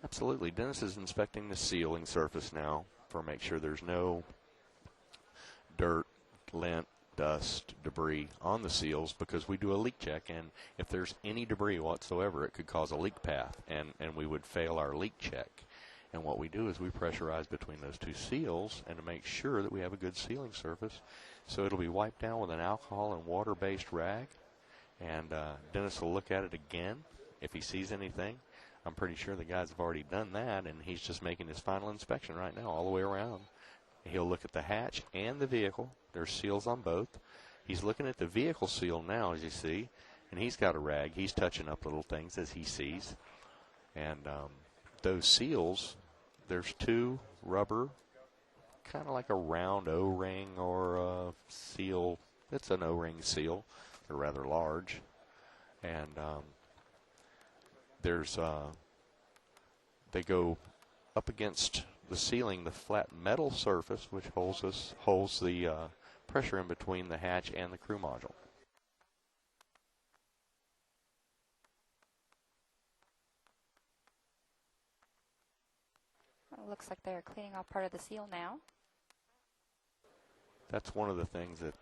Absolutely. Dennis is inspecting the sealing surface now for make sure there's no dirt, lint, dust, debris on the seals, because we do a leak check, and if there's any debris whatsoever, it could cause a leak path, and we would fail our leak check. And what we do is we pressurize between those two seals and to make sure that we have a good sealing surface. So it'll be wiped down with an alcohol and water-based rag, and Dennis will look at it again if he sees anything. I'm pretty sure the guys have already done that, and he's just making his final inspection right now all the way around. He'll look at the hatch and the vehicle. There's seals on both. He's looking at the vehicle seal now, as you see, and he's got a rag. He's touching up little things as he sees. And those seals, there's two rubber, kind of like a round O-ring or a seal. It's an O-ring seal. They're rather large. And they go up against the sealing, the flat metal surface, which holds the pressure in between the hatch and the crew module. It looks like they're cleaning off part of the seal now. That's one of the things that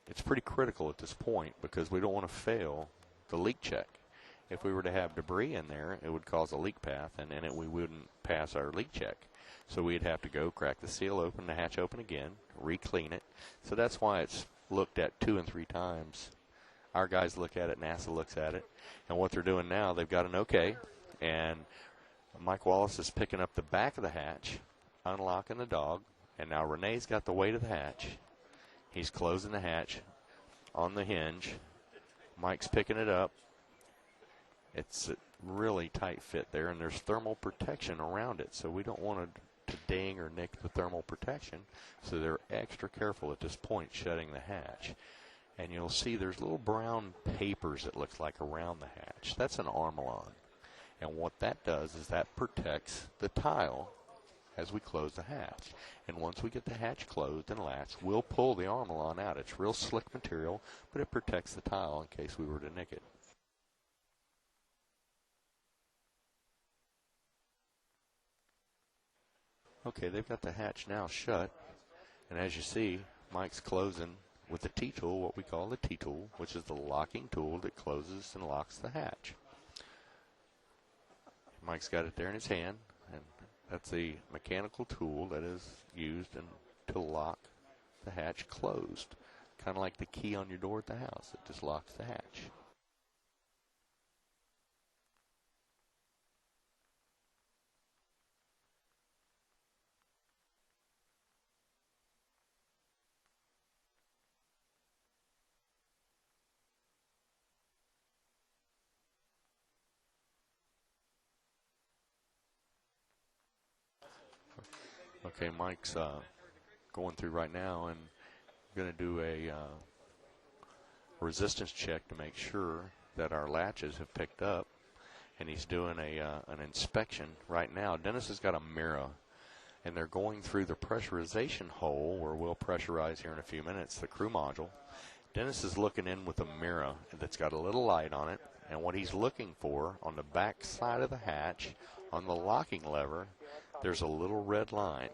it's pretty critical at this point, because we don't want to fail the leak check. If we were to have debris in there, it would cause a leak path, and then we wouldn't pass our leak check. So we'd have to go crack the seal open, the hatch open again, re-clean it. So that's why it's looked at 2 and 3 times. Our guys look at it, NASA looks at it, and what they're doing now, they've got an okay, and Mike Wallace is picking up the back of the hatch, unlocking the dog, and now Renee's got the weight of the hatch. He's closing the hatch on the hinge. Mike's picking it up. It's a really tight fit there, and there's thermal protection around it, so we don't want to ding or nick the thermal protection, so they're extra careful at this point shutting the hatch. And you'll see there's little brown papers, it looks like, around the hatch. That's an Armalon, and what that does is that protects the tile as we close the hatch. And once we get the hatch closed and latched, we'll pull the Armalon out. It's real slick material, but it protects the tile in case we were to nick it. Okay, they've got the hatch now shut, and as you see, Mike's closing with the T-tool, what we call the T-tool, which is the locking tool that closes and locks the hatch. Mike's got it there in his hand, and that's the mechanical tool that is used to lock the hatch closed, kind of like the key on your door at the house. It just locks the hatch. Okay, Mike's going through right now and going to do a resistance check to make sure that our latches have picked up, and he's doing an inspection right now. Dennis has got a mirror, and they're going through the pressurization hole where we'll pressurize here in a few minutes the crew module. Dennis is looking in with a mirror that's got a little light on it, and what he's looking for on the back side of the hatch on the locking lever, there's a little red line,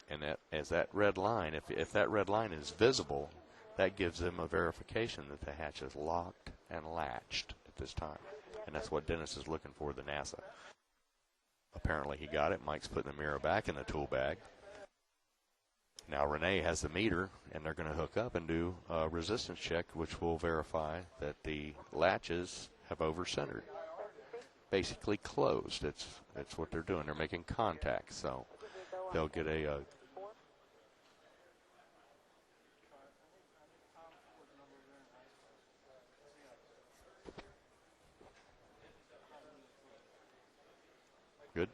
and as that red line, if that red line is visible, that gives them a verification that the hatch is locked and latched at this time, and that's what Dennis is looking for, the NASA. Apparently he got it. Mike's putting the mirror back in the tool bag. Now Renee has the meter, and they're going to hook up and do a resistance check, which will verify that the latches have over-centered. Basically closed. It's what they're doing. They're making contact, so they'll get a good.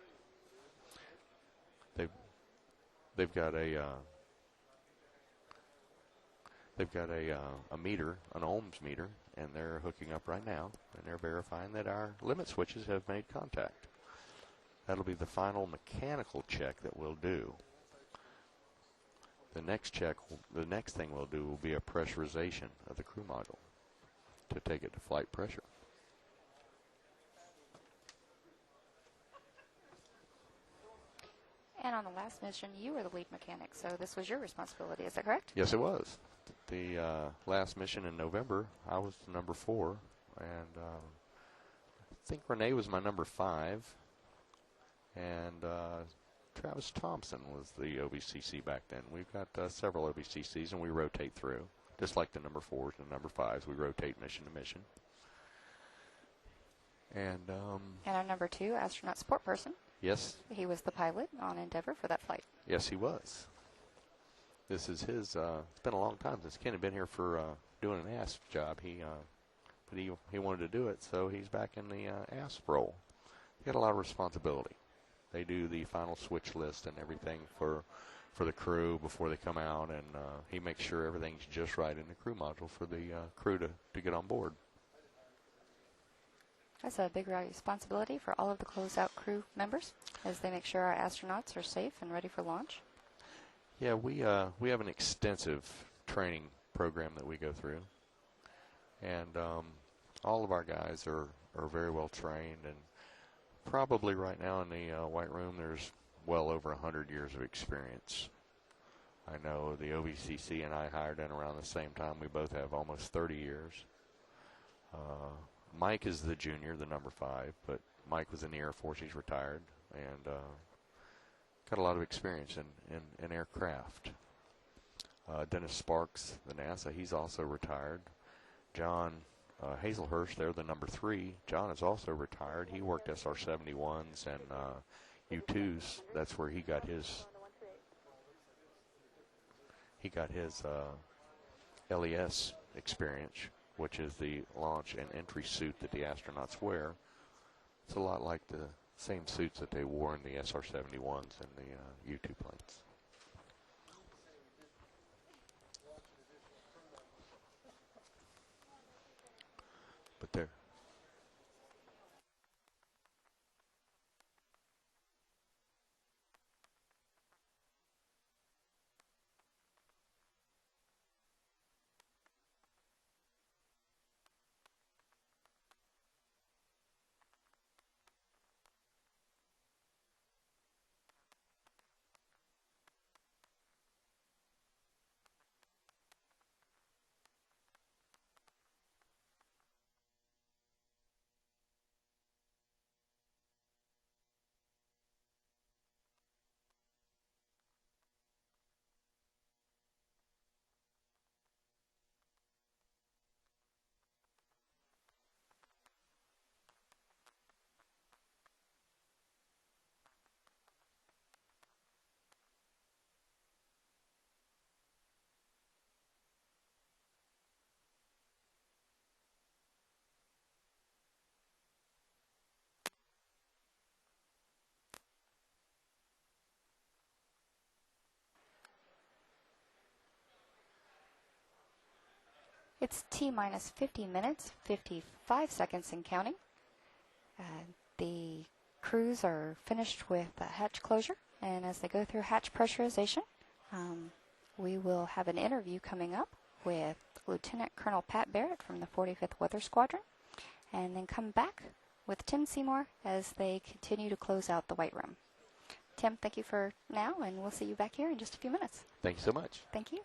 They've got a meter, an ohms meter, and they're hooking up right now, and they're verifying that our limit switches have made contact. That'll be the final mechanical check that we'll do. The next thing we'll do will be a pressurization of the crew module to take it to flight pressure. And on the last mission, you were the lead mechanic, so this was your responsibility. Is that correct? Yes, it was. The last mission in November, I was the number 4, and I think Renee was my number 5, and Travis Thompson was the OVCC back then. We've got several OVCCs, and we rotate through, just like the number 4s and the number 5s. We rotate mission to mission. And our number 2 astronaut support person. Yes. He was the pilot on Endeavour for that flight. Yes, he was. This is his. It's been a long time since Ken had been here for doing an ASP job. But he wanted to do it, so he's back in the ASP role. He got a lot of responsibility. They do the final switch list and everything for the crew before they come out, and he makes sure everything's just right in the crew module for the crew to get on board. That's a big responsibility for all of the closeout crew members as they make sure our astronauts are safe and ready for launch. Yeah, we have an extensive training program that we go through, and all of our guys are very well trained, and probably right now in the White Room there's well over 100 years of experience. I know the OVCC and I hired in around the same time. We both have almost 30 years. Mike is the junior, the number 5, but Mike was in the Air Force. He's retired and got a lot of experience in aircraft. Dennis Sparks, the NASA, he's also retired. John Hazelhurst, they're the number 3. John is also retired. He worked SR-71s and U-2s. That's where he got his LES experience, which is the launch and entry suit that the astronauts wear. It's a lot like the same suits that they wore in the SR-71s and the U-2 planes. But there. It's T-minus 50 minutes, 55 seconds and counting. The crews are finished with hatch closure, and as they go through hatch pressurization, we will have an interview coming up with Lieutenant Colonel Pat Barrett from the 45th Weather Squadron, and then come back with Tim Seymour as they continue to close out the White Room. Tim, thank you for now, and we'll see you back here in just a few minutes. Thank you so much. Thank you.